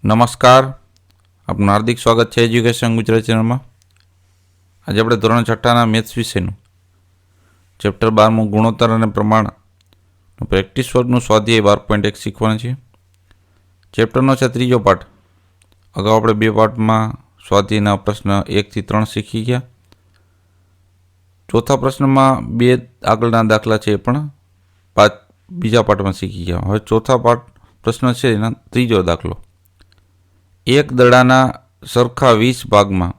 નમસ્કાર, આપનું હાર્દિક સ્વાગત છે એજ્યુકેશન ગુજરાત ચેનલમાં. આજે આપણે ધોરણ 6ના મેથ્સ વિષયનું ચેપ્ટર 12 ગુણોત્તર અને પ્રમાણ પ્રેક્ટિસ વર્કનું સ્વાધ્યાય 12.1 શીખવાનું છે. ચેપ્ટરનો છે ત્રીજો પાઠ. અગાઉ આપણે બે પાઠમાં સ્વાધ્યાયના પ્રશ્ન 1 થી 3 શીખી ગયા. ચોથા પ્રશ્નમાં બે આગળના દાખલા છે એ પણ બીજા પાઠમાં શીખી ગયા. હવે ચોથા પ્રશ્ન છે એના ત્રીજો દાખલો. એક દડાના સરખા 20 ભાગમાં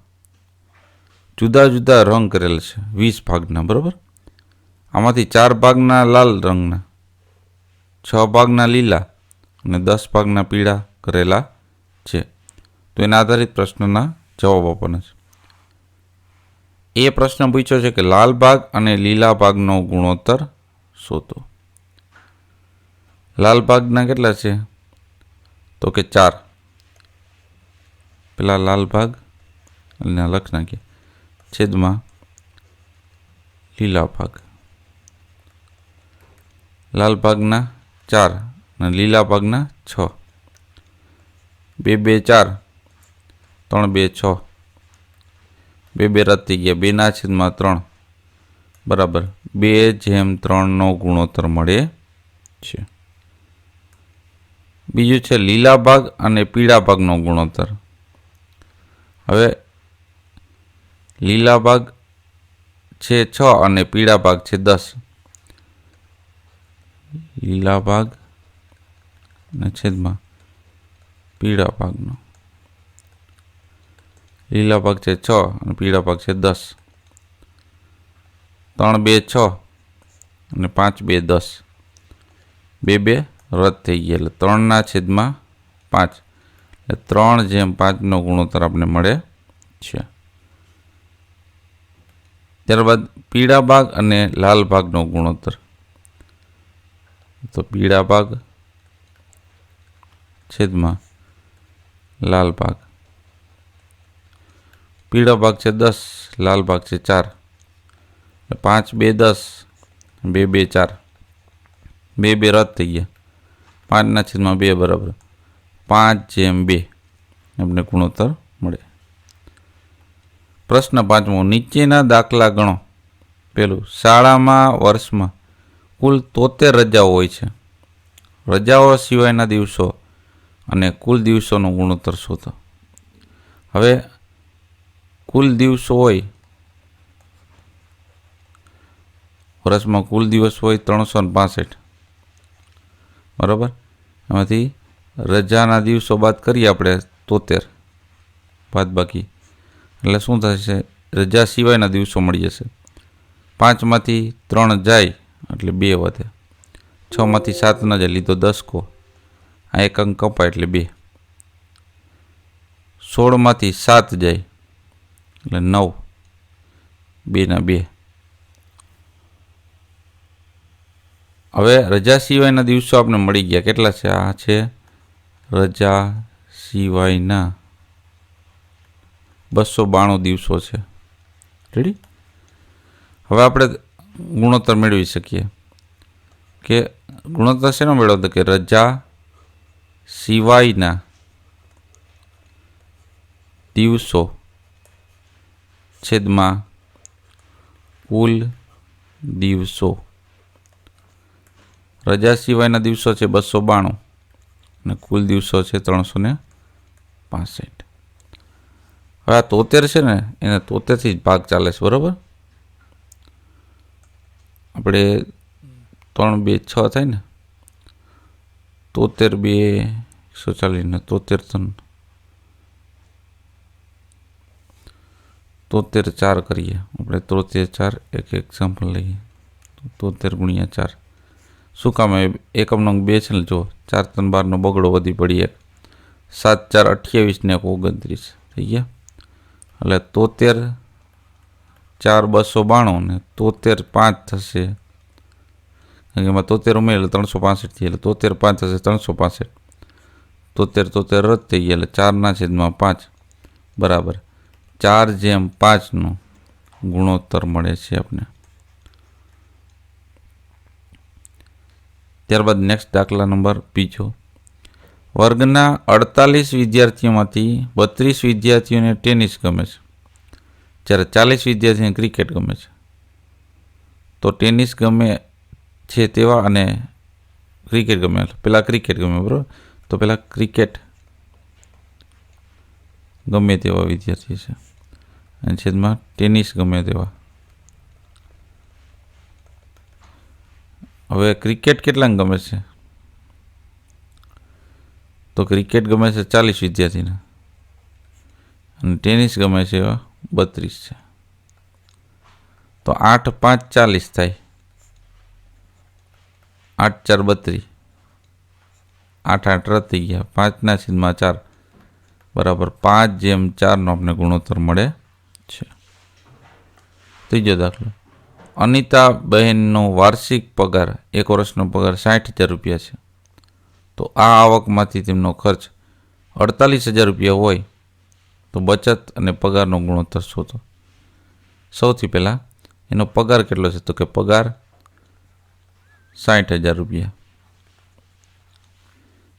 જુદા જુદા રંગ કરેલ છે, 20 ભાગના, બરાબર. આમાંથી 4 ભાગના લાલ રંગના, 6 ભાગના લીલા અને 10 ભાગના પીળા કરેલા છે. તો એના આધારિત પ્રશ્નના જવાબ આપવાના છે. એ પ્રશ્ન પૂછ્યો છે કે લાલ ભાગ અને લીલા ભાગનો ગુણોત્તર શોધો. લાલ ભાગના કેટલા છે? તો કે 4. પેલા લાલ ભાગ અને લખ નાખીએ છેદમાં લીલા ભાગ. લાલ ભાગના 4 અને લીલા ભાગના 6. 2 2 4, 3 2 6, 2 2 રદ થઈ ગયા. 2 ના છેદમાં 3 બરાબર 2:3 ગુણોત્તર મળે છે. બીજું છે લીલા ભાગ અને પીળા ભાગનો ગુણોત્તર. હવે લીલા ભાગ છે 6 અને પીળા ભાગ છે 10. લીલા ભાગ અને છેદમાં પીળા ભાગનો. લીલા ભાગ છે 6 અને પીળા ભાગ છે 10. 3 2 6 અને 5 2 10. 2 2 રદ થઈ ગયા એટલે 3 ના છેદમાં 5 એટલે 3:5 ગુણોત્તર આપણે મળે છે. ત્યારબાદ પીળા ભાગ અને લાલ ભાગનો ગુણોત્તર. તો પીળા ભાગ છેદમાં લાલ ભાગ. પીળા ભાગ છે 10, લાલ ભાગ છે 4. 5 2 10, 2 2 4. 2 2 રદ થઈ ગયા. 5 ના છેદમાં 2 બરાબર 5:2 આપણે ગુણોત્તર મળે. પ્રશ્ન 5મો. નીચેના દાખલા ગણો. પેલું, શાળામાં વર્ષમાં કુલ 73 રજાઓ હોય છે. રજાઓ સિવાયના દિવસો અને કુલ દિવસોનો ગુણોત્તર શોધો. હવે કુલ દિવસો હોય, વર્ષમાં કુલ દિવસ હોય 365, બરાબર. એમાંથી રજાના દિવસો બાદ કરીએ આપણે 73 બાદ બાકી, એટલે શું થશે? રજા સિવાયના દિવસો મળી જશે. 5માંથી 3 જાય એટલે 2 વધે. 6માંથી 7 ન જાય, લીધો 10 કો. આ એક અંક કપાય એટલે 2. 16માંથી 7 જાય એટલે 9. 2 ના 2. હવે રજા સિવાયના દિવસો આપણે મળી ગયા. કેટલા છે? આ છે રજા સિવાયના 292 દિવસો છે. રેડી? હવે આપણે ગુણોત્તર મેળવી શકીએ. કે ગુણોત્તર શેનો મેળવતો? કે રજા સિવાયના દિવસો છેદમાં કુલ દિવસો. રજા સિવાયના દિવસો છે 292 અને કુલ દિવસો છે 365. હવે આ 73 છે ને, એને 73 થી જ ભાગ ચાલે છે, બરાબર. આપણે 3 2 6 થાય ને, 73 2 140 ને 73 4 કરીએ આપણે. 73 4 એક એક્ઝામ્પલ લઈએ. 73 × 4. શું કામ? એકમ નંગ 2 છે ને, જો 4 3 12 બગડો વધી પડી 1. 7 4 28 ને 29 થઈ ગયા. એટલે 73 4 292 ને 73 5 થશે. એમાં 73 ઉમેર એટલે 365 થઈ, એટલે 73 5 થશે 365. 73 રદ થઈ ગયા એટલે 4 ના છેદમાં 5 બરાબર 4:5 ગુણોત્તર મળે છે આપણે. ત્યારબાદ નેક્સ્ટ દાખલા નંબર બીજો. વર્ગના 48 વિદ્યાર્થીઓમાંથી 32 વિદ્યાર્થીઓને ટેનિસ ગમે છે, જ્યારે 40 વિદ્યાર્થીઓને ક્રિકેટ ગમે છે. તો ટેનિસ ગમે છે તેવા અને ક્રિકેટ ગમે, પહેલાં ક્રિકેટ ગમે, બરાબર. તો પહેલાં ક્રિકેટ ગમે તેવા વિદ્યાર્થી છે અને છેદમાં ટેનિસ ગમે તેવા. હવે ક્રિકેટ કેટલાને ગમે છે? તો ક્રિકેટ ગમે છે 40 વિદ્યાર્થીને અને ટેનિસ ગમે છે એવા 32 છે. તો 8 5 40 થાય, 8 4 32, 8 8 રદ થઈ ગયા, 5/4 બરાબર 5/4 આપણે ગુણોત્તર મળે છે. ત્રીજો દાખલો, અનિતા બહેનનો વાર્ષિક પગાર 1 વર્ષનો પગાર 60,000 રૂપિયા છે. તો આ આવકમાંથી તેમનો ખર્ચ 48,000 રૂપિયા હોય તો બચત અને પગારનો ગુણોત્તર શોધો. સૌથી પહેલાં એનો પગાર કેટલો છે? તો કે પગાર 60,000 રૂપિયા.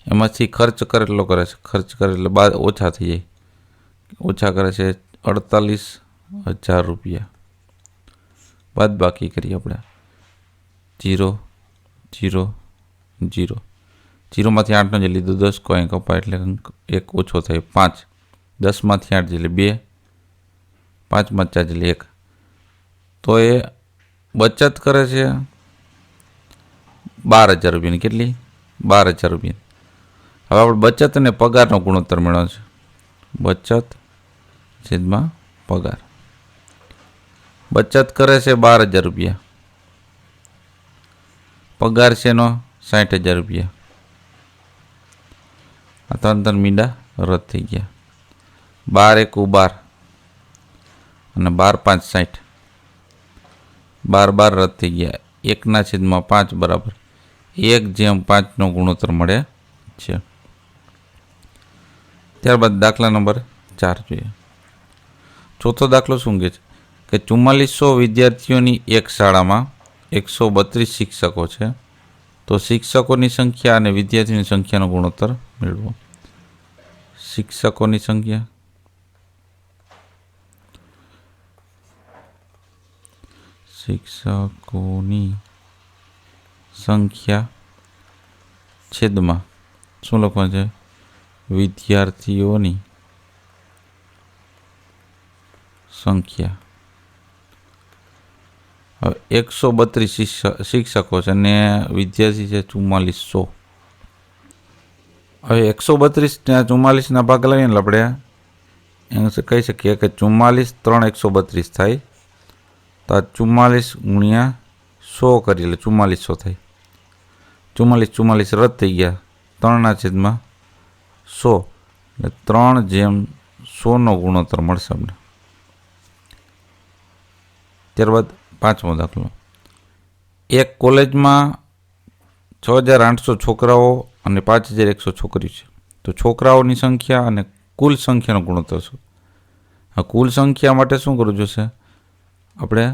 એમાંથી ખર્ચ કરેલો કરે છે, ખર્ચ કરે એટલે બાદ ઓછા થઈ જાય, ઓછા કરે છે 48,000 રૂપિયા. બાદ બાકી કરીએ આપણે 0 0 0. 0માંથી 8નો જે લીધો 10 કોઈ કપાય એટલે 1 ઓછો થાય 5. 10માંથી 8 એટલે 2, 5માંથી 4 એટલે 1. તો એ બચત કરે છે 12,000 રૂપિયાની. કેટલી? 12,000 રૂપિયા. હવે આપણે બચત અને પગારનો ગુણોત્તર મેળવવાનો છે. બચત છેદમાં પગાર. બચત કરે છે 12,000 રૂપિયા, પગાર છે એનો 60,000 રૂપિયા. આ 3 મીંડા રદ થઈ ગયા. 12 1 12 અને 12 5 60, 12 12 રદ થઈ ગયા. 1/5 બરાબર 1/5નો ગુણોત્તર મળે છે. ત્યારબાદ દાખલા નંબર 4 જોઈએ. ચોથો દાખલો શું કહે છે કે 4400 વિદ્યાર્થીઓની એક શાળામાં 132 શિક્ષકો છે. તો શિક્ષકોની સંખ્યા અને વિદ્યાર્થીઓની સંખ્યાનો ગુણોત્તર મેળવો. શિક્ષકોની સંખ્યા, શિક્ષકોની સંખ્યા છેદમાં શું લખવાનું છે? વિદ્યાર્થીઓની સંખ્યા. હવે 132 શિક્ષકો છે અને વિદ્યાર્થી છે 4400. હવે 132 ને 44ના ભાગ લાવીએ ને આપણે એમ કહી શકીએ કે 44 3 132 થાય. તો આ 44 ગુણ્યા 100 કરીએ એટલે 4400 થાય. 44 રદ થઈ ગયા. 3/100 એટલે 3/100નો ગુણોત્તર મળશે અમને. ત્યારબાદ 5મો દાખલો. એક કોલેજમાં 6,800 છોકરાઓ અને 5,100 છોકરીઓ છે. તો છોકરાઓની સંખ્યા અને કુલ સંખ્યાનો ગુણોત્તર શું? આ કુલ સંખ્યા માટે શું કરવું જોશે? આપણે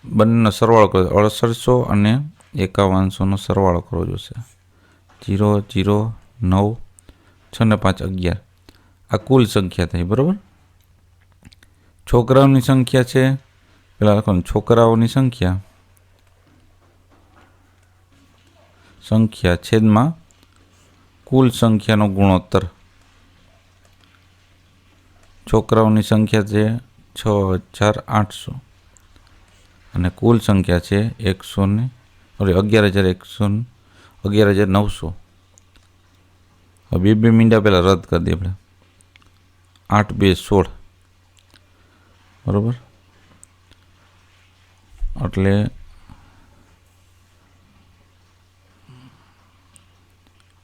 બંનેનો સરવાળો કરવો, 6800 અને 5100નો સરવાળો કરવો જોશે. 0 0 9 6 ને 5 11. આ કુલ સંખ્યા થઈ, બરાબર. છોકરાઓની સંખ્યા છે, પેલા લખવાનું છોકરાઓની સંખ્યા છેદમાં કુલ સંખ્યાનો ગુણોત્તર. છોકરાઓની સંખ્યા છે 6,800 અને કુલ સંખ્યા છે 11,900. હવે બે મીંડા પહેલાં રદ કરી દઈએ આપણે. 8 2 16, બરાબર. એટલે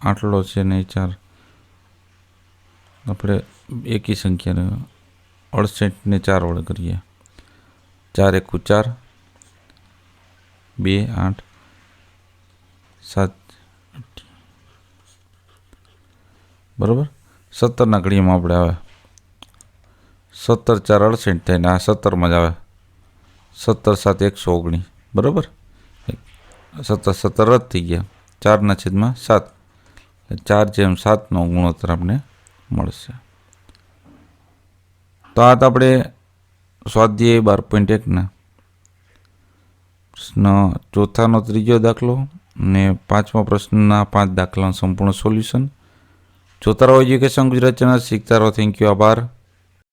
આટલો છે ને 4 આપણે એકી સંખ્યાને 68ને 4 વડે કરીએ. 4 1 4 2 8 7 બરાબર. 17ના ઘડીમાં આપણે આવે 17 4 68 થાય ને આ 17માં જ આવે 17 7 119, બરાબર. 17 17 રદ થઈ ગયા. 4/7 4:7નો ગુણોત્તર આપણે મળશે. તો આ તો આપણે સ્વાધ્યાય 12.1ના પ્રશ્ન ચોથાનો ત્રીજો દાખલો અને પાંચમા પ્રશ્નના 5 દાખલાનું સંપૂર્ણ સોલ્યુશન. જોતા રહો એજ્યુકેશન ગુજરાત ચેનલ, શીખતા રહો. થેન્ક યુ, આભાર.